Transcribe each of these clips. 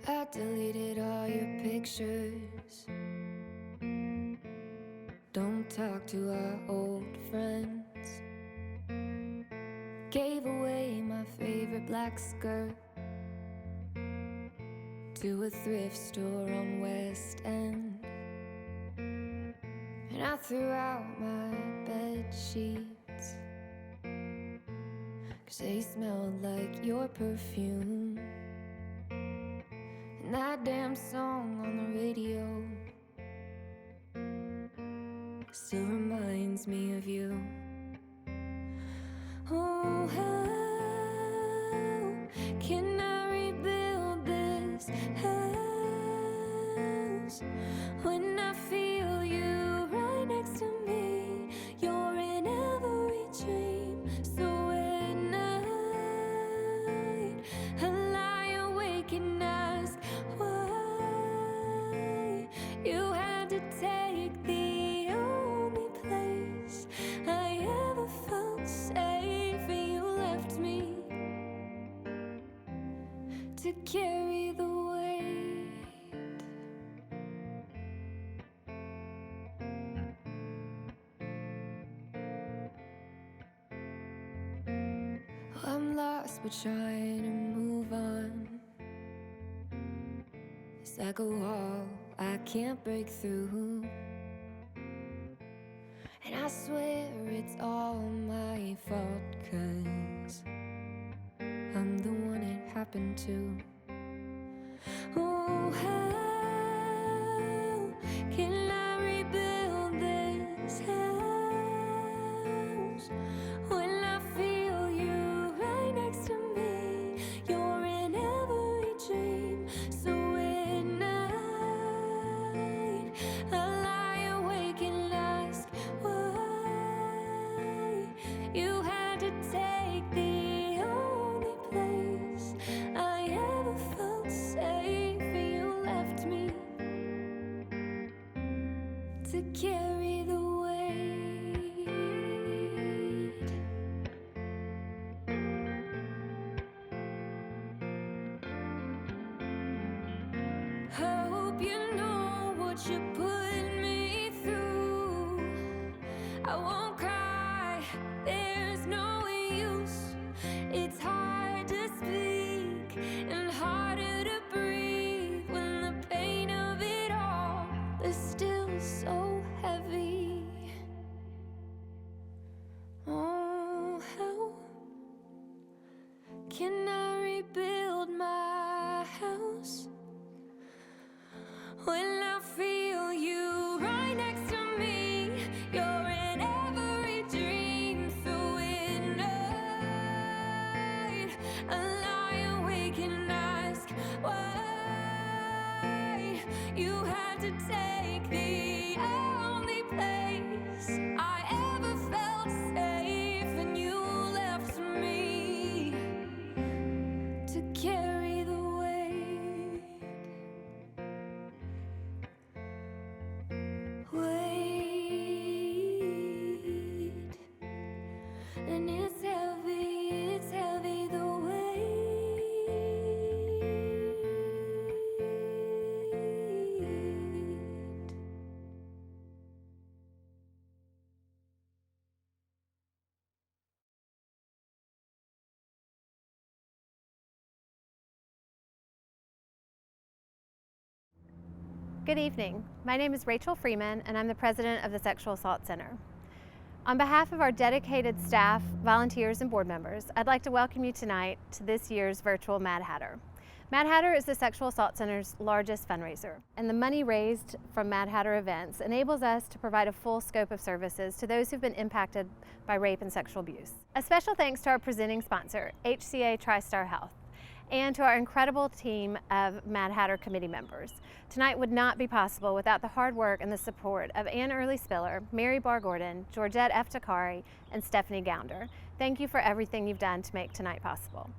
I deleted all your pictures. Don't talk to our old friends. Gave away my favorite black skirt to a thrift store on West End. And I threw out my bed sheets, 'cause they smelled like your perfume. And that damn song on the radio still reminds me of you. Oh, how can I rebuild this house when I feel you right next to me? You're in every dream. So at night I lie awake and ask why you had to take the only place I ever felt safe, and you left me to carry the weight. I'm lost but trying to move on. It's like a wall I can't break through, and I swear it's all my fault, 'cause I'm the one it happened to. Oh, how can I rebuild this house when I feel you right next to me? You're in every dream. So at night I lie awake and ask why you had to take the only place I ever felt safe, and you left me to carry the weight. Hope you know what you put me through. I won't cry, there's no use. It's hard to speak and harder to breathe when the pain of it all is still so heavy. Oh, how can I rebuild my house when I feel you right next to me? You're in every dream. So at night I lie awake and ask why you had to take the only place I ever felt safe, and you left me to carry the weight. Weight, and it's heavy the weight. Good evening. My name is Rachel Freeman, and I'm the president of the Sexual Assault Center. On behalf of our dedicated staff, volunteers, and board members, I'd like to welcome you tonight to this year's virtual Mad Hatter. Mad Hatter is the Sexual Assault Center's largest fundraiser, and the money raised from Mad Hatter events enables us to provide a full scope of services to those who've been impacted by rape and sexual abuse. A special thanks to our presenting sponsor, HCA TriStar Health, and to our incredible team of Mad Hatter committee members. Tonight would not be possible without the hard work and the support of Ann Early Spiller, Mary Barr Gordon, Georgette F. Takari, and Stephanie Gounder. Thank you for everything you've done to make tonight possible.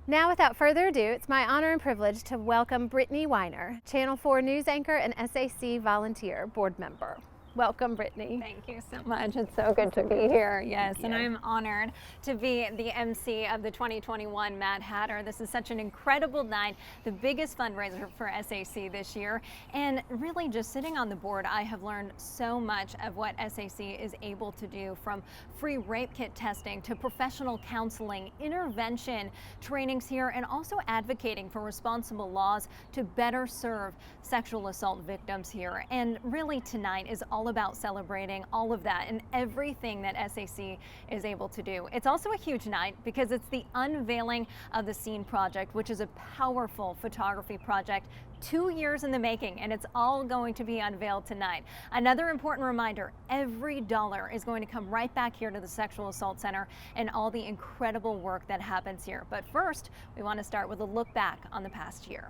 Now, without further ado, it's my honor and privilege to welcome Brittany Weiner, Channel 4 news anchor and SAC volunteer board member. Welcome, Brittany. Thank you so much. It's so good to be here. Yes, and I'm honored to be the MC of the 2021 Mad Hatter. This is such an incredible night, the biggest fundraiser for SAC this year. And really just sitting on the board, I have learned so much of what SAC is able to do, from free rape kit testing to professional counseling, intervention trainings here, and also advocating for responsible laws to better serve sexual assault victims here. And really tonight is all about celebrating all of that and everything that SAC is able to do. It's also a huge night because it's the unveiling of the Scene Project, which is a powerful photography project 2 years in the making, and it's all going to be unveiled tonight. Another important reminder, every dollar is going to come right back here to the Sexual Assault Center and all the incredible work that happens here. But first, we want to start with a look back on the past year.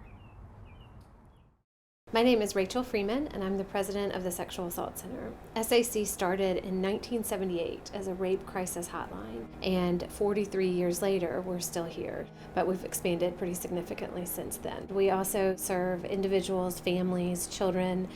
My name is Rachel Freeman, and I'm the president of the Sexual Assault Center. SAC started in 1978 as a rape crisis hotline, and 43 years later, we're still here, but we've expanded pretty significantly since then. We also serve individuals, families, children,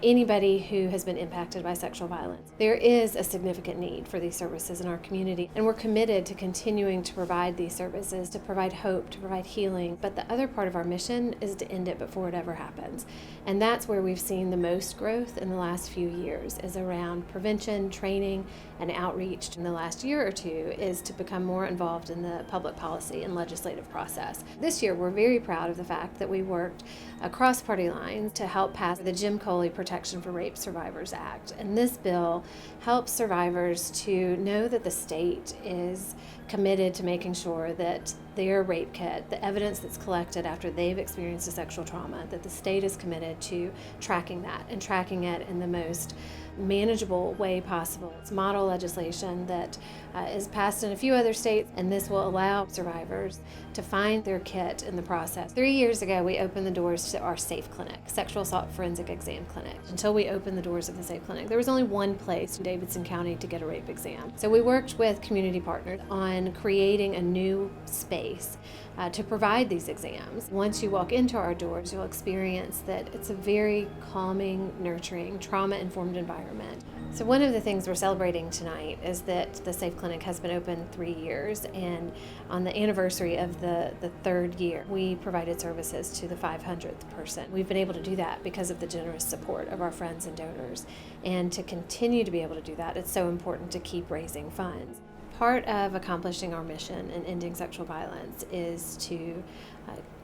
anybody who has been impacted by sexual violence. There is a significant need for these services in our community, and we're committed to continuing to provide these services, to provide hope, to provide healing. But the other part of our mission is to end it before it ever happens. And that's where we've seen the most growth in the last few years, is around prevention, training, and outreach. In the last year or two is to become more involved in the public policy and legislative process. This year, we're very proud of the fact that we worked across party lines to help pass the Jim Coley Protection for Rape Survivors Act. And this bill helps survivors to know that the state is committed to making sure that their rape kit, the evidence that's collected after they've experienced a sexual trauma, that the state is committed to tracking that and tracking it in the most manageable way possible. It's model legislation that is passed in a few other states, and this will allow survivors to find their kit in the process. 3 years ago, we opened the doors to our SAFE clinic, Sexual Assault Forensic Exam Clinic. Until we opened the doors of the SAFE clinic, there was only one place in Davidson County to get a rape exam. So we worked with community partners on creating a new space to provide these exams. Once you walk into our doors, you'll experience that it's a very calming, nurturing, trauma-informed environment. So one of the things we're celebrating tonight is that the SAFE Clinic has been open 3 years, and on the anniversary of the third year, we provided services to the 500th person. We've been able to do that because of the generous support of our friends and donors. And to continue to be able to do that, it's so important to keep raising funds. Part of accomplishing our mission in ending sexual violence is to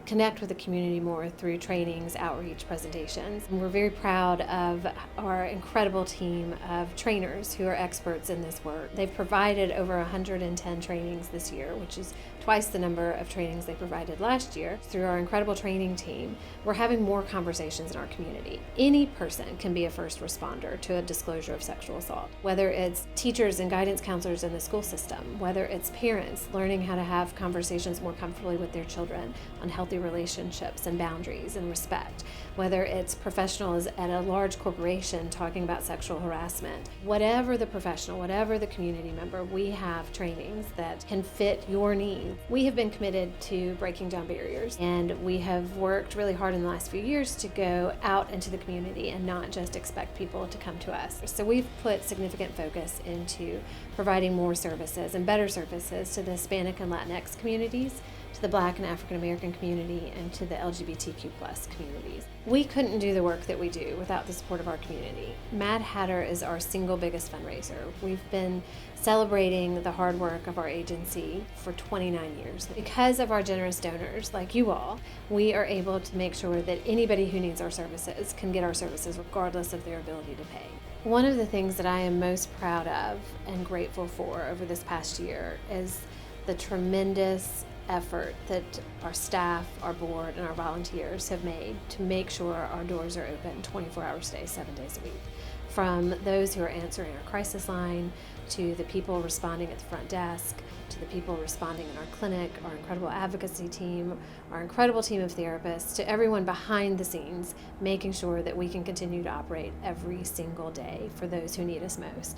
connect with the community more through trainings, outreach, presentations. And we're very proud of our incredible team of trainers who are experts in this work. They've provided over 110 trainings this year, which is twice the number of trainings they provided last year. Through our incredible training team, we're having more conversations in our community. Any person can be a first responder to a disclosure of sexual assault, whether it's teachers and guidance counselors in the school system, whether it's parents learning how to have conversations more comfortably with their children on healthy relationships and boundaries and respect, whether it's professionals at a large corporation talking about sexual harassment. Whatever the professional, whatever the community member, we have trainings that can fit your needs. We have been committed to breaking down barriers, and we have worked really hard in the last few years to go out into the community and not just expect people to come to us. So we've put significant focus into providing more services and better services to the Hispanic and Latinx communities, to the Black and African American community, and to the LGBTQ+ communities. We couldn't do the work that we do without the support of our community. Mad Hatter is our single biggest fundraiser. We've been celebrating the hard work of our agency for 29 years. Because of our generous donors like you all, we are able to make sure that anybody who needs our services can get our services regardless of their ability to pay. One of the things that I am most proud of and grateful for over this past year is the tremendous effort that our staff, our board, and our volunteers have made to make sure our doors are open 24 hours a day, 7 days a week. From those who are answering our crisis line, to the people responding at the front desk, to the people responding in our clinic, our incredible advocacy team, our incredible team of therapists, to everyone behind the scenes, making sure that we can continue to operate every single day for those who need us most.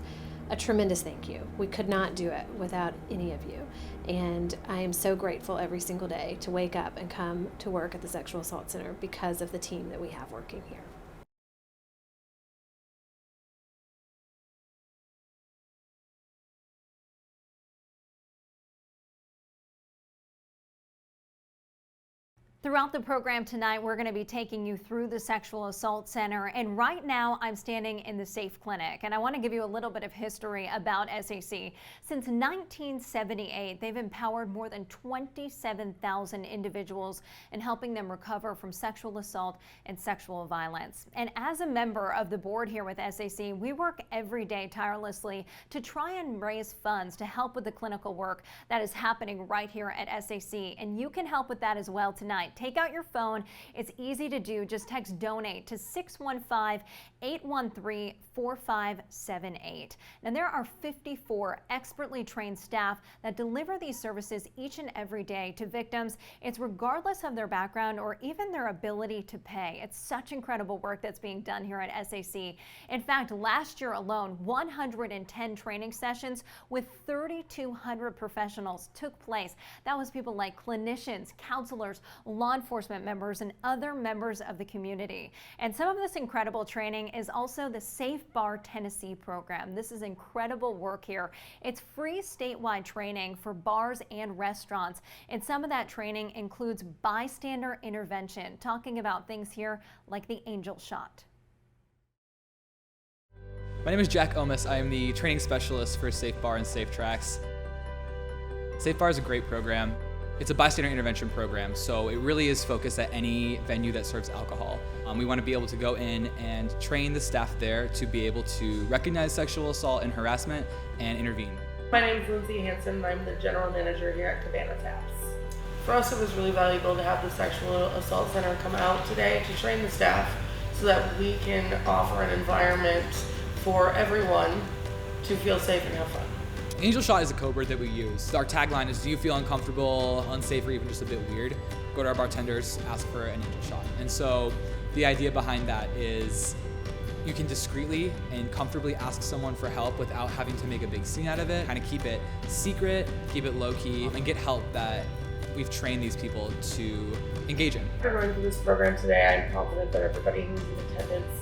A tremendous thank you. We could not do it without any of you. And I am so grateful every single day to wake up and come to work at the Sexual Assault Center because of the team that we have working here. Throughout the program tonight, we're going to be taking you through the Sexual Assault Center. And right now, I'm standing in the SAFE Clinic. And I want to give you a little bit of history about SAC. Since 1978, they've empowered more than 27,000 individuals in helping them recover from sexual assault and sexual violence. And as a member of the board here with SAC, we work every day tirelessly to try and raise funds to help with the clinical work that is happening right here at SAC. And you can help with that as well tonight. Take out your phone. It's easy to do. Just text donate to 615-813-4578. Now, there are 54 expertly trained staff that deliver these services each and every day to victims. It's regardless of their background or even their ability to pay. It's such incredible work that's being done here at SAC. In fact, last year alone, 110 training sessions with 3,200 professionals took place. That was people like clinicians, counselors, law enforcement members, and other members of the community. And some of this incredible training is also the Safe Bar Tennessee program. This is incredible work here. It's free statewide training for bars and restaurants. And some of that training includes bystander intervention, talking about things here like the angel shot. My name is Jack Omis. I am the training specialist for Safe Bar and Safe Tracks. Safe Bar is a great program. It's a bystander intervention program, so it really is focused at any venue that serves alcohol. We want to be able to go in and train the staff there to be able to recognize sexual assault and harassment and intervene. My name is Lindsay Hansen, and I'm the general manager here at Cabana Taps. For us, it was really valuable to have the Sexual Assault Center come out today to train the staff so that we can offer an environment for everyone to feel safe and have fun. Angel Shot is a code word that we use. Our tagline is, do you feel uncomfortable, unsafe, or even just a bit weird? Go to our bartenders, ask for an angel shot. And so the idea behind that is you can discreetly and comfortably ask someone for help without having to make a big scene out of it. Kind of keep it secret, keep it low key, and get help that we've trained these people to engage in. After going through this program today, I'm confident that everybody who's in attendance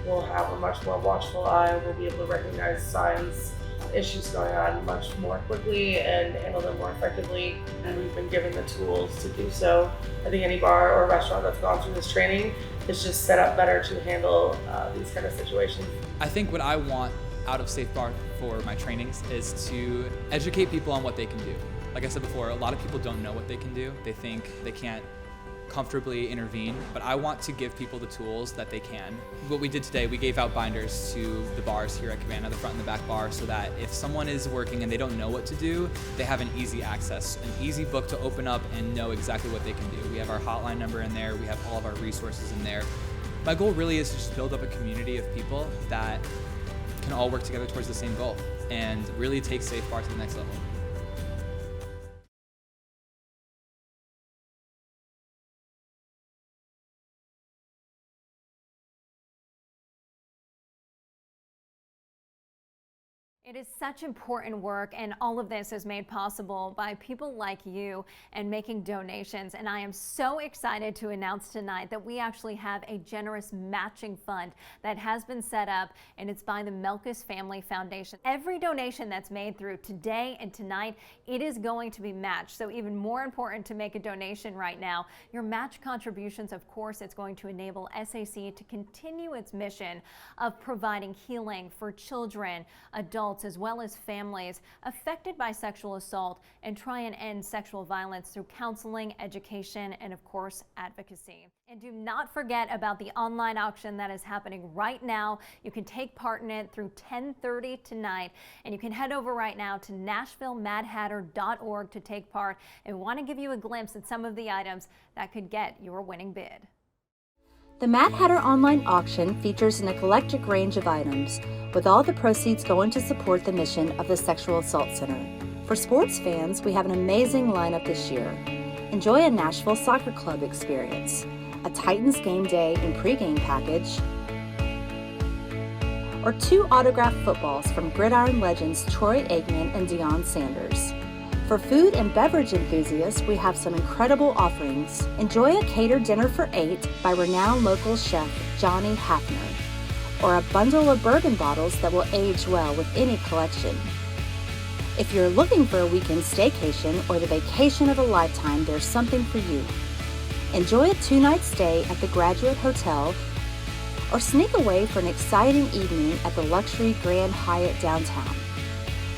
will have a much more watchful eye, will be able to recognize signs, issues going on much more quickly and handle them more effectively, and we've been given the tools to do so. I think any bar or restaurant that's gone through this training is just set up better to handle these kind of situations. I think what I want out of Safe Bar for my trainings is to educate people on what they can do. Like I said before, a lot of people don't know what they can do. They think they can't comfortably intervene, but I want to give people the tools that they can. What we did today, we gave out binders to the bars here at Cabana, the front and the back bar, so that if someone is working and they don't know what to do, they have an easy access, an easy book to open up and know exactly what they can do. We have our hotline number in there, we have all of our resources in there. My goal really is to just build up a community of people that can all work together towards the same goal and really take Safe Bar to the next level. It is such important work, and all of this is made possible by people like you and making donations. And I am so excited to announce tonight that we actually have a generous matching fund that has been set up, and it's by the Melkus Family Foundation. Every donation that's made through today and tonight, it is going to be matched. So even more important to make a donation right now, your match contributions, of course, it's going to enable SAC to continue its mission of providing healing for children, adults, as well as families affected by sexual assault, and try and end sexual violence through counseling, education, and of course, advocacy. And do not forget about the online auction that is happening right now. You can take part in it through 10:30 tonight, and you can head over right now to NashvilleMadHatter.org to take part. And we want to give you a glimpse at some of the items that could get your winning bid. The Mad Hatter online auction features an eclectic range of items, with all the proceeds going to support the mission of the Sexual Assault Center. For sports fans, we have an amazing lineup this year. Enjoy a Nashville Soccer Club experience, a Titans game day and pregame package, or 2 autographed footballs from Gridiron legends Troy Aikman and Deion Sanders. For food and beverage enthusiasts, we have some incredible offerings. Enjoy a catered dinner for 8 by renowned local chef Johnny Hafner, or a bundle of bourbon bottles that will age well with any collection. If you're looking for a weekend staycation or the vacation of a lifetime, there's something for you. Enjoy a 2-night stay at the Graduate Hotel or sneak away for an exciting evening at the luxury Grand Hyatt downtown.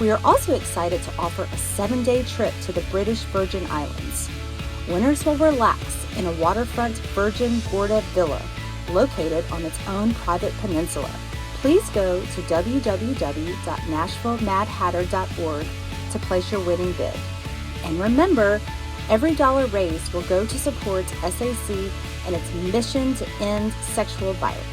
We are also excited to offer a 7-day trip to the British Virgin Islands. Winners will relax in a waterfront Virgin Gorda villa located on its own private peninsula. Please go to www.nashvillemadhatter.org to place your winning bid. And remember, every dollar raised will go to support SAC and its mission to end sexual violence.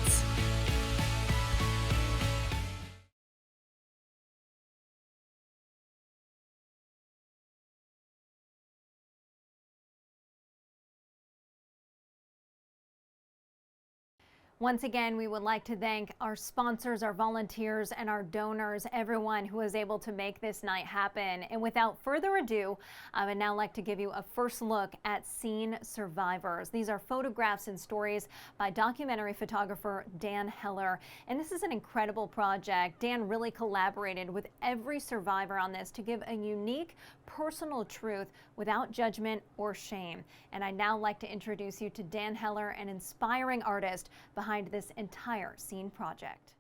Once again, we would like to thank our sponsors, our volunteers, and our donors, everyone who was able to make this night happen. And without further ado, I would now like to give you a first look at Scene Survivors. These are photographs and stories by documentary photographer Dan Heller. And this is an incredible project. Dan really collaborated with every survivor on this to give a unique, personal truth without judgment or shame. And I'd now like to introduce you to Dan Heller, an inspiring artist behind this entire Scene project.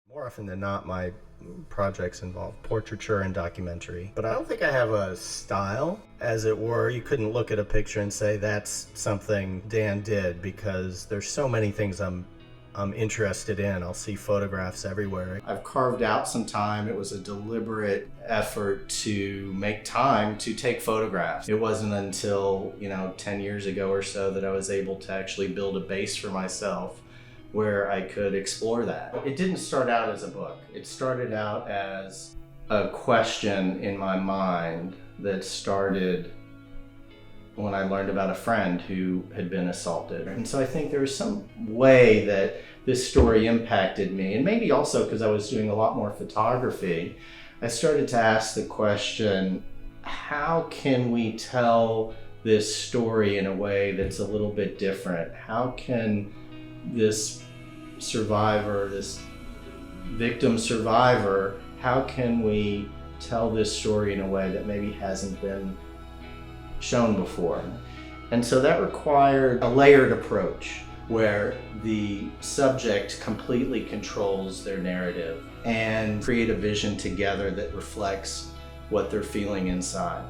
More often than not, my projects involve portraiture and documentary, but I don't think I have a style, as it were. You couldn't look at a picture and say that's something Dan did, because there's so many things I'm interested in. I'll see photographs everywhere. I've carved out some time. It was a deliberate effort to make time to take photographs. It wasn't until, 10 years ago or so that I was able to actually build a base for myself where I could explore that. It didn't start out as a book. It started out as a question in my mind that started when I learned about a friend who had been assaulted. And so I think there was some way that this story impacted me, and maybe also because I was doing a lot more photography, I started to ask the question, how can we tell this story in a way that's a little bit different? How can this survivor, this victim survivor, how can we tell this story in a way that maybe hasn't been shown before? And so that required a layered approach where the subject completely controls their narrative and create a vision together that reflects what they're feeling inside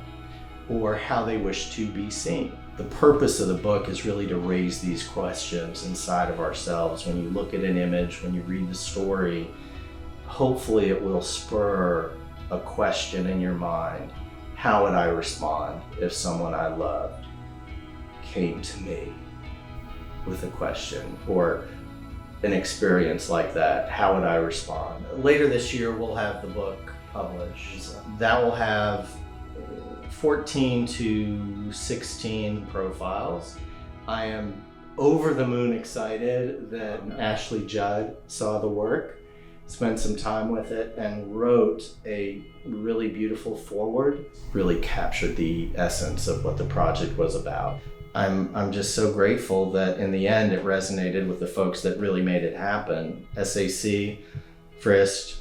or how they wish to be seen. The purpose of the book is really to raise these questions inside of ourselves. When you look at an image, when you read the story, hopefully it will spur a question in your mind. How would I respond if someone I loved came to me with a question or an experience like that? How would I respond? Later this year, we'll have the book published. That will have 14 to 16 profiles. I am over the moon excited that Ashley Judd saw the work, spent some time with it, and wrote a really beautiful foreword. Really captured the essence of what the project was about. I'm just so grateful that in the end it resonated with the folks that really made it happen. SAC, FRIST,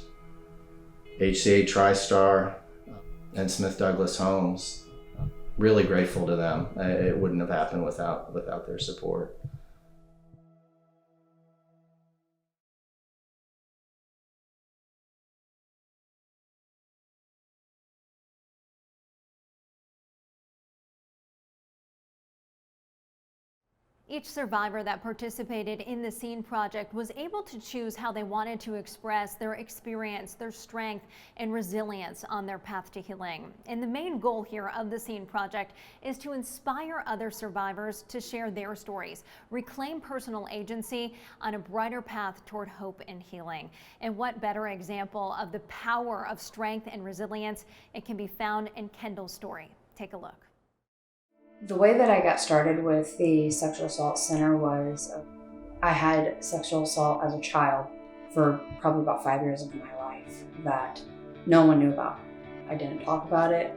HCA TriStar, and Smith Douglas Homes. Really grateful to them. It wouldn't have happened without their support. Each survivor that participated in the Scene project was able to choose how they wanted to express their experience, their strength, and resilience on their path to healing. And the main goal here of the Scene project is to inspire other survivors to share their stories, reclaim personal agency on a brighter path toward hope and healing. And what better example of the power of strength and resilience? It can be found in Kendall's story. Take a look. The way that I got started with the Sexual Assault Center was I had sexual assault as a child for probably about 5 years of my life that no one knew about. I didn't talk about it,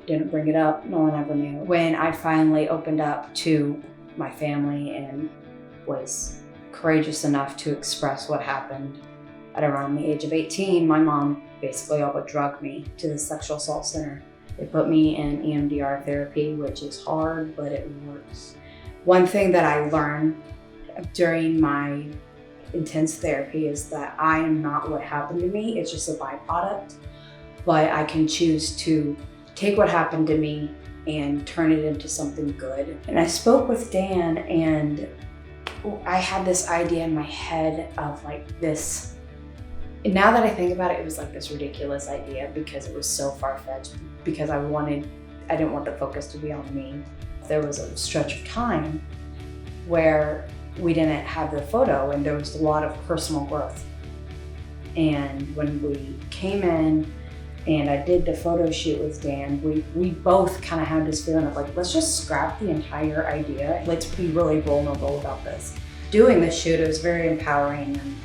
didn't bring it up, no one ever knew. When I finally opened up to my family and was courageous enough to express what happened at around the age of 18, my mom basically all but drugged me to the Sexual Assault Center. They put me in EMDR therapy, which is hard, but it works. One thing that I learned during my intense therapy is that I am not what happened to me, it's just a byproduct. But I can choose to take what happened to me and turn it into something good. And I spoke with Dan, and I had this idea in my head of like this. And now that I think about it, it was like this ridiculous idea because it was so far-fetched, because I didn't want the focus to be on me. There was a stretch of time where we didn't have the photo and there was a lot of personal growth. And when we came in and I did the photo shoot with Dan, we both kind of had this feeling of like, let's just scrap the entire idea. Let's be really vulnerable about this. Doing this shoot, it was very empowering, and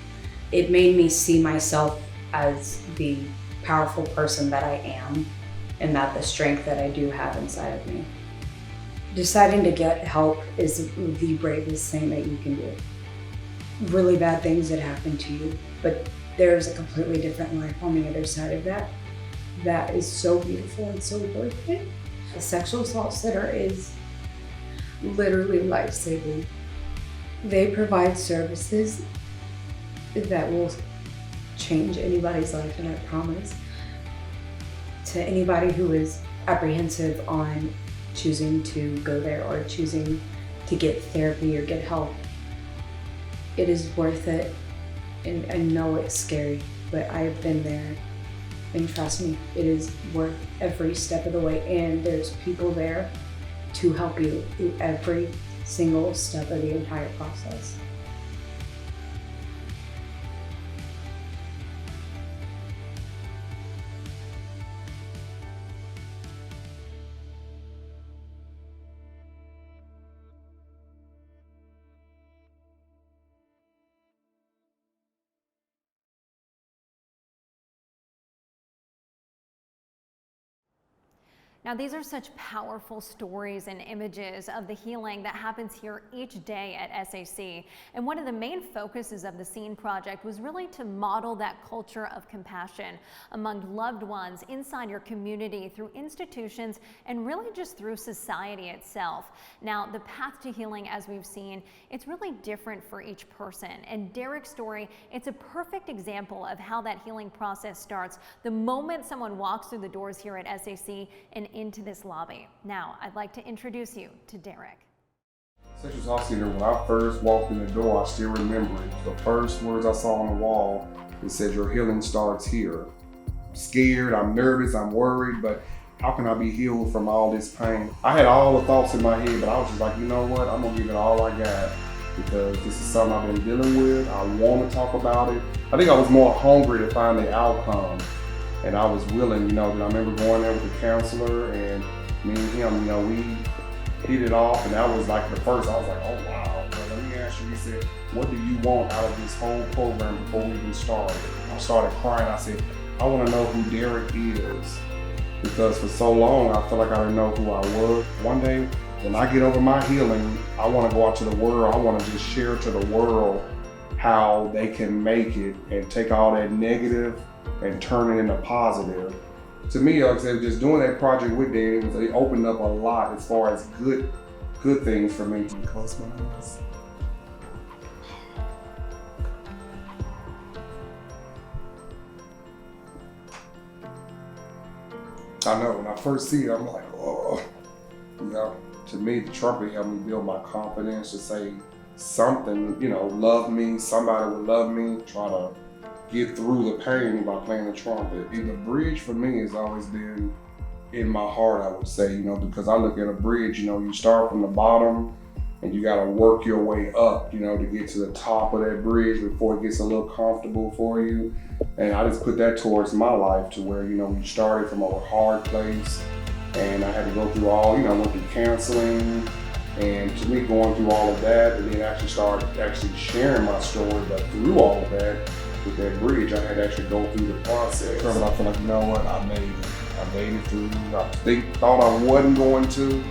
it made me see myself as the powerful person that I am, and that the strength that I do have inside of me. Deciding to get help is the bravest thing that you can do. Really bad things that happen to you, but there's a completely different life on the other side of that. That is so beautiful and so worth it. The Sexual Assault Center is literally life-saving. They provide services that will change anybody's life, and I promise. To anybody who is apprehensive on choosing to go there or choosing to get therapy or get help, it is worth it. And I know it's scary, but I have been there. And trust me, it is worth every step of the way. And there's people there to help you through every single step of the entire process. Now, these are such powerful stories and images of the healing that happens here each day at SAC. And one of the main focuses of the SEEN project was really to model that culture of compassion among loved ones inside your community, through institutions, and really just through society itself. Now, the path to healing, as we've seen, it's really different for each person. And Derek's story, it's a perfect example of how that healing process starts the moment someone walks through the doors here at SAC and into this lobby. Now, I'd like to introduce you to Derek. Sexual Assault Center, when I first walked in the door, I still remember it. The first words I saw on the wall, it said, "Your healing starts here." I'm scared, I'm nervous, I'm worried, but how can I be healed from all this pain? I had all the thoughts in my head, but I was just like, you know what? I'm gonna give it all I got, because this is something I've been dealing with. I want to talk about it. I think I was more hungry to find the outcome. And I was willing, and I remember going there with the counselor, and me and him, we hit it off, and that was like the first, I was like, oh wow. But let me ask you, he said, what do you want out of this whole program before we even started? I started crying. I said, I want to know who Derek is, because for so long, I felt like I didn't know who I was. One day, when I get over my healing, I want to go out to the world. I want to just share to the world how they can make it and take all that negative and turn it into positive. To me, like I said, just doing that project with Dan, it opened up a lot as far as good things for me. Close my eyes. I know, when I first see it, I'm like, oh. To me, the trumpet helped me build my confidence to say something, love me, somebody would love me, try to get through the pain by playing the trumpet. And the bridge for me has always been in my heart, I would say, because I look at a bridge, you start from the bottom and you gotta work your way up, to get to the top of that bridge before it gets a little comfortable for you. And I just put that towards my life to where, we started from a hard place, and I had to go through all, went through counseling, and to me, going through all of that, and then actually sharing my story, but through all of that, with that bridge, I had to actually go through the process. But I feel like, I made it. I made it through. I thought I wasn't going to.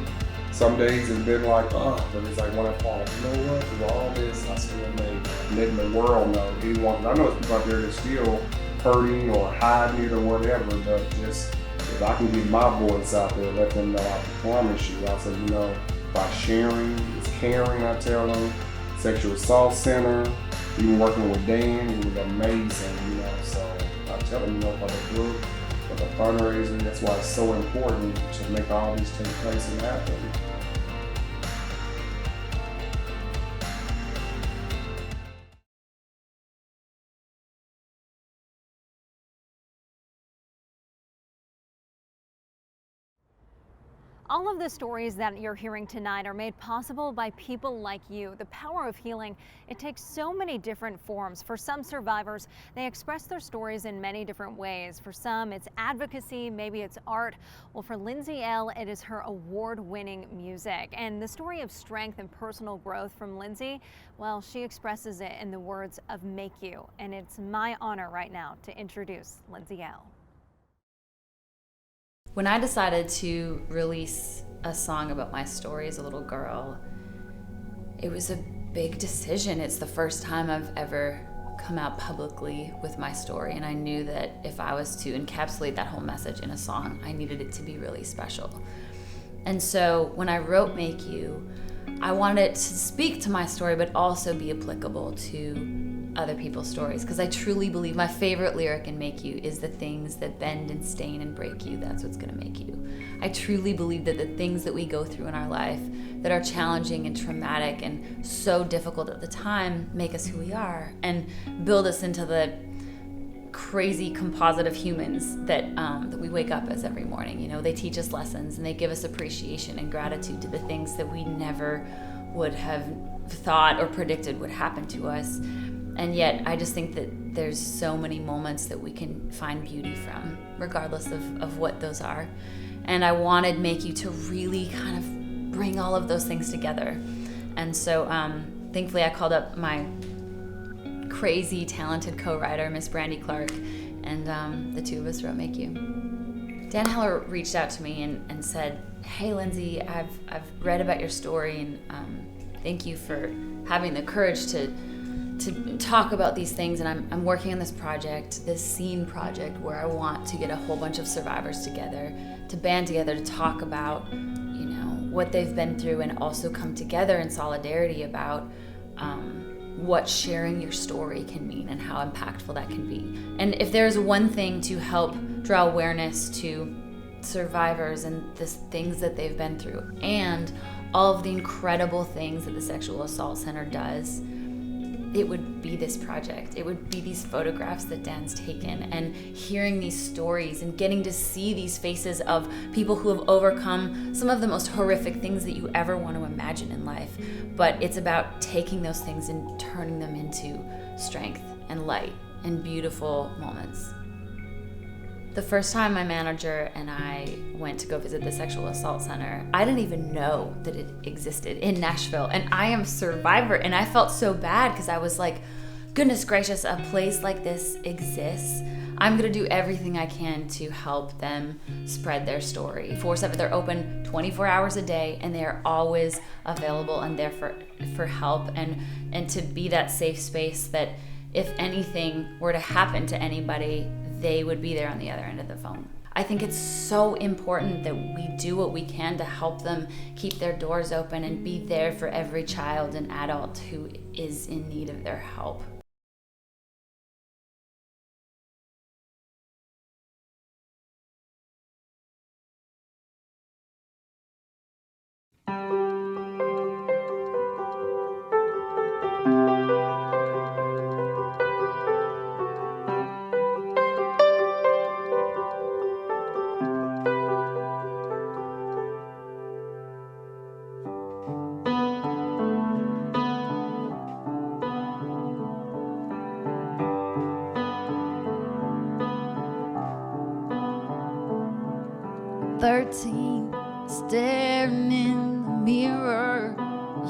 Some days it's been like, but it's like when I thought, through all this, I still made it. Letting the world know. I know it's people out there that's still hurting or hiding it or whatever, but just If I can get my voice out there, let them know, I promise you. I said, by sharing, it's caring, I tell them. Sexual Assault Center, even working with Dan, it was amazing, So I tell them, for the group, for the fundraiser, that's why it's so important to make all these take place and happen. All of the stories that you're hearing tonight are made possible by people like you. The power of healing, it takes so many different forms. For some survivors, they express their stories in many different ways. For some, it's advocacy, maybe it's art. Well, for Lindsay Ell, it is her award-winning music. And the story of strength and personal growth from Lindsay, well, she expresses it in the words of Make You. And it's my honor right now to introduce Lindsay Ell. When I decided to release a song about my story as a little girl, it was a big decision. It's the first time I've ever come out publicly with my story, and I knew that if I was to encapsulate that whole message in a song, I needed it to be really special. And so when I wrote Make You, I wanted it to speak to my story, but also be applicable to other people's stories, because I truly believe my favorite lyric in Make You is the things that bend and stain and break you, that's what's gonna make you. I truly believe that the things that we go through in our life that are challenging and traumatic and so difficult at the time make us who we are and build us into the crazy composite of humans that we wake up as every morning. They teach us lessons and they give us appreciation and gratitude to the things that we never would have thought or predicted would happen to us. And yet, I just think that there's so many moments that we can find beauty from, regardless of what those are. And I wanted Make You to really kind of bring all of those things together. And so, thankfully, I called up my crazy, talented co-writer, Miss Brandy Clark, and the two of us wrote Make You. Dan Heller reached out to me and said, "Hey, Lindsay, I've read about your story, and thank you for having the courage to talk about these things, and I'm working on this project, this scene project, where I want to get a whole bunch of survivors together, to band together to talk about, what they've been through, and also come together in solidarity about what sharing your story can mean and how impactful that can be. And if there's one thing to help draw awareness to survivors and the things that they've been through, and all of the incredible things that the Sexual Assault Center does, it would be this project. It would be these photographs that Dan's taken, and hearing these stories and getting to see these faces of people who have overcome some of the most horrific things that you ever want to imagine in life. But it's about taking those things and turning them into strength and light and beautiful moments. The first time my manager and I went to go visit the Sexual Assault Center, I didn't even know that it existed in Nashville. And I am a survivor, and I felt so bad because I was like, goodness gracious, a place like this exists. I'm gonna do everything I can to help them spread their story. 4/7, they're open 24 hours a day, and they are always available and there for help and to be that safe space that if anything were to happen to anybody, they would be there on the other end of the phone. I think it's so important that we do what we can to help them keep their doors open and be there for every child and adult who is in need of their help. Staring in the mirror,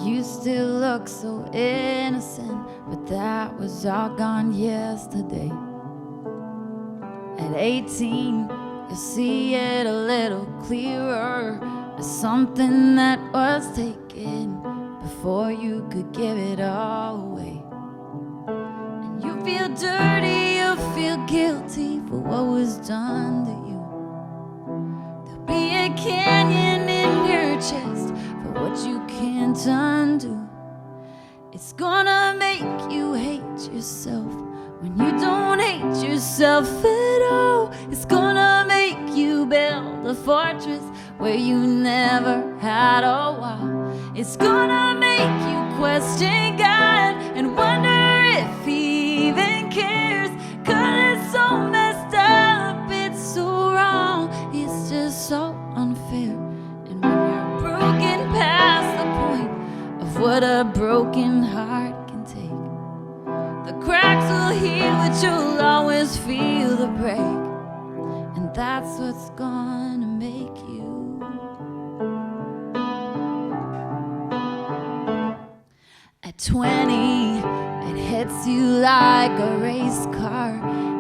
you still look so innocent, but that was all gone yesterday. At 18, you'll see it a little clearer, as something that was taken before you could give it all away. And you feel dirty, you feel guilty for what was done to you. canyon in your chest for what you can't undo. It's gonna make you hate yourself when you don't hate yourself at all. It's gonna make you build a fortress where you never had a wall. It's gonna make you question God and wonder if He even cares. 'Cause it's so messed up, it's so wrong, it's just so unfair. And when you're broken past the point of what a broken heart can take, the cracks will heal, but you'll always feel the break. And that's what's gonna make you. At 20, it hits you like a race car.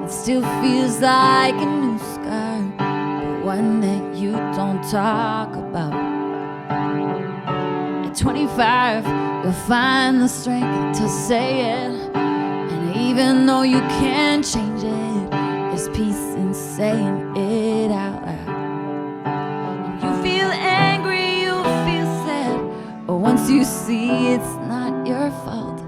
It still feels like a new scar, but one that you don't talk about. At 25, you'll find the strength to say it, and even though you can't change it, there's peace in saying it out loud. And you feel angry, you feel sad, but once you see it's not your fault,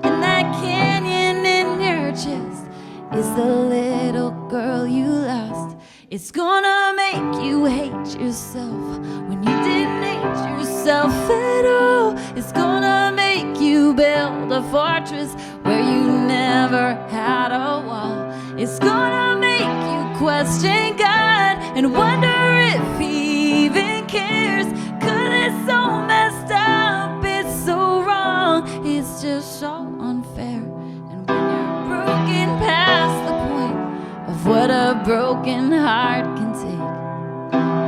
and that canyon in your chest is the little girl you lost. It's gonna make you hate yourself when you didn't hate yourself at all. It's gonna make you build a fortress where you never had a wall. It's gonna make you question God and wonder if He even cares. 'Cause it's so messed up, it's so wrong, it's just so unfair. And when you're broken past the point of what a broken heart can take,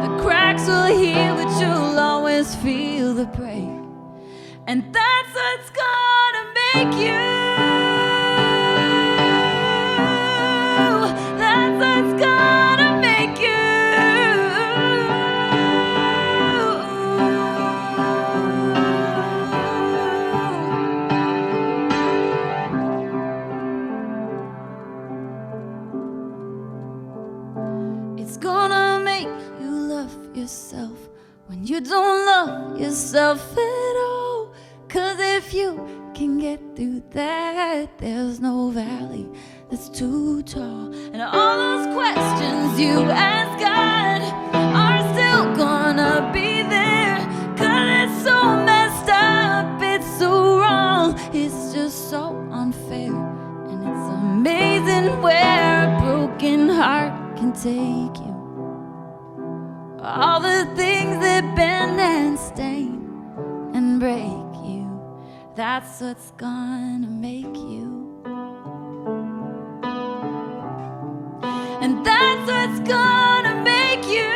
the cracks will heal, but you'll always feel the break. And that's what's gonna make you. That's what's gonna make you. It's gonna make you love yourself when you don't love yourself at all. 'Cause if you can get through that, there's no valley that's too tall. And all those questions you ask God are still gonna be there. 'Cause it's so messed up, it's so wrong, it's just so unfair. And it's amazing where a broken heart can take you. All the things that bend and stain and break you, that's what's gonna make you. And that's what's gonna make you.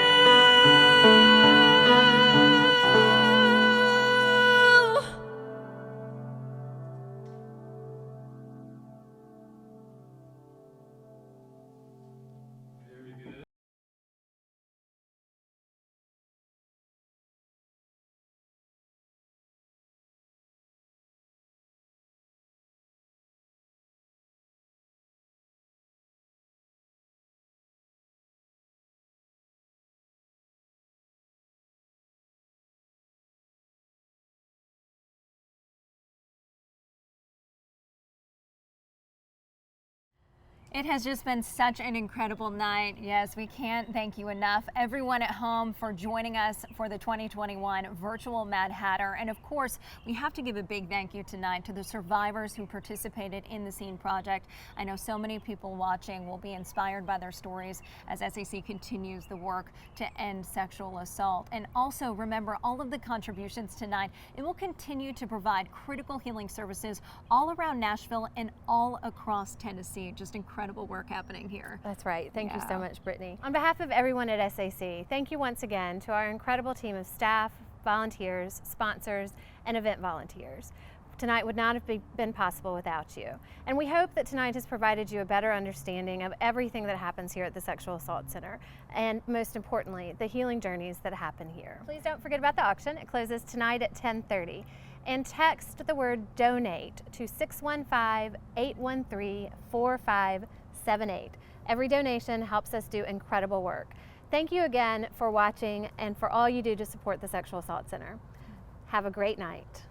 It has just been such an incredible night. Yes, we can't thank you enough. Everyone at home for joining us for the 2021 virtual Mad Hatter. And of course, we have to give a big thank you tonight to the survivors who participated in the SEEN project. I know so many people watching will be inspired by their stories as SAC continues the work to end sexual assault. And also remember all of the contributions tonight. It will continue to provide critical healing services all around Nashville and all across Tennessee. Just incredible work happening here. That's right. Thank you so much, Brittany. On behalf of everyone at SAC, thank you once again to our incredible team of staff, volunteers, sponsors, and event volunteers. Tonight would not have been possible without you. And we hope that tonight has provided you a better understanding of everything that happens here at the Sexual Assault Center, and most importantly, the healing journeys that happen here. Please don't forget about the auction. It closes tonight at 10:30. And text the word donate to 615-813-4578. Every donation helps us do incredible work. Thank you again for watching and for all you do to support the Sexual Assault Center. Have a great night.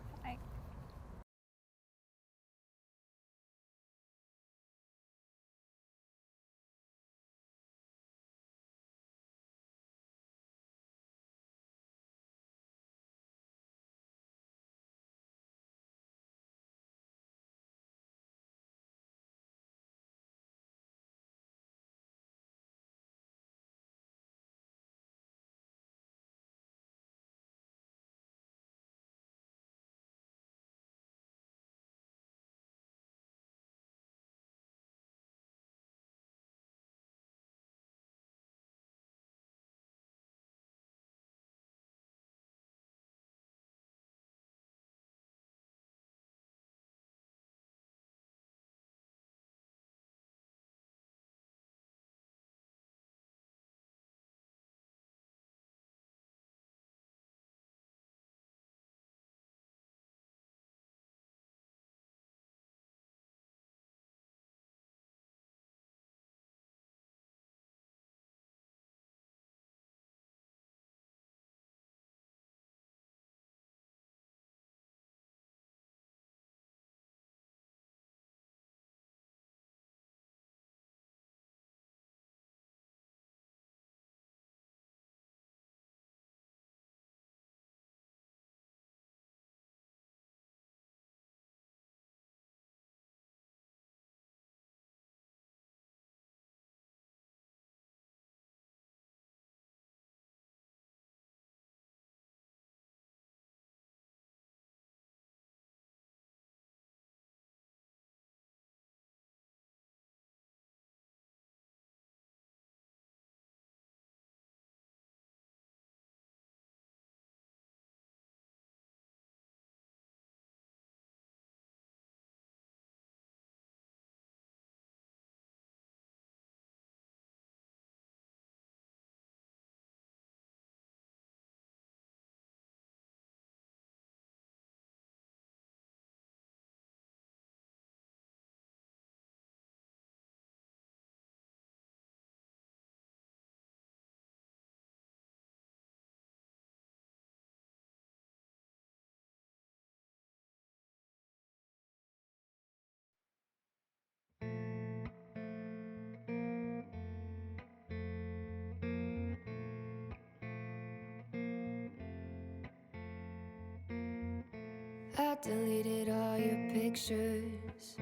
I deleted all your pictures.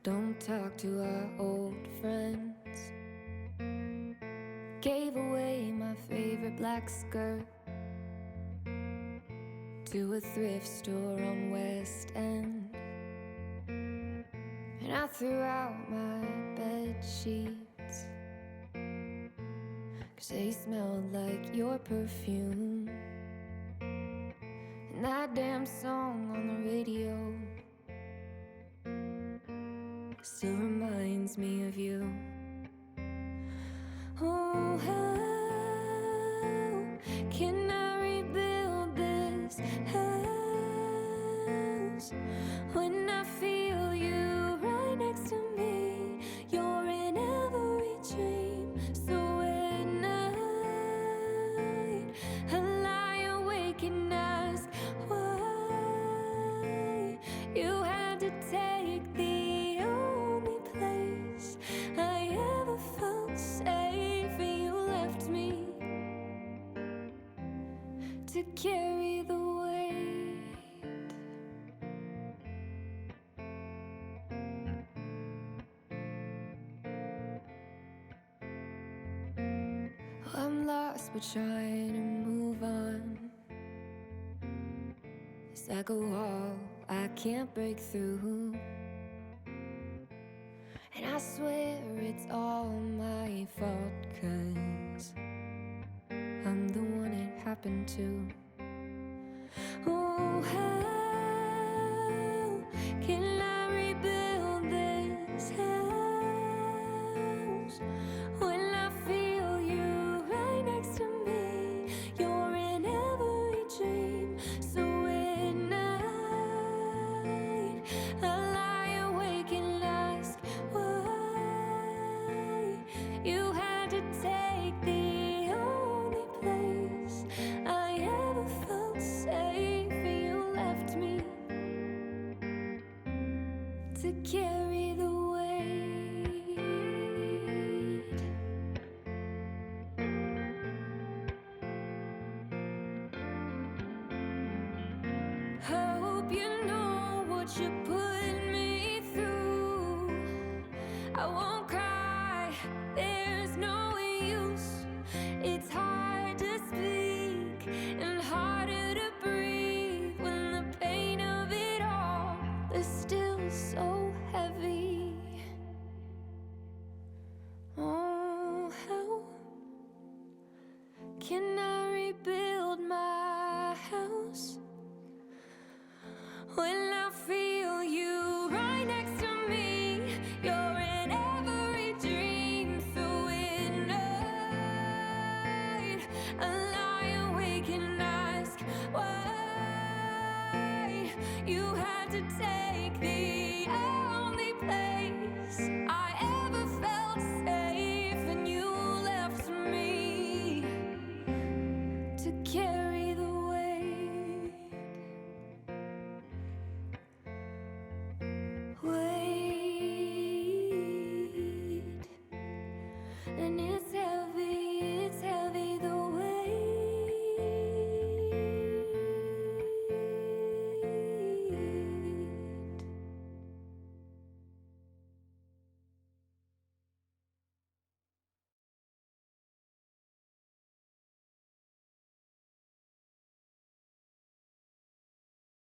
Don't talk to our old friends. Gave away my favorite black skirt to a thrift store on West End. And I threw out my bed sheets 'cause they smelled like your perfume. And that damn song on the radio still reminds me of you. Oh, how can I rebuild this house when I feel you right next to me? You're in every dream. So at night I lie awake and ask why you had to take the only place I ever felt safe, and you left me to carry the weight. I'm lost but trying to move on. It's like a wall I can't break through, and I swear it's all my fault 'cause I'm the one it happened to. Oh, how can I rebuild this house when I feel you right next to me? You're in every dream. So at night I lie awake and ask why you had to to carry the weight. Hope you know what you put me through. I won't cry, there's no use. It's hard to speak and harder to breathe when the pain of it all is still so heavy. Oh, how can I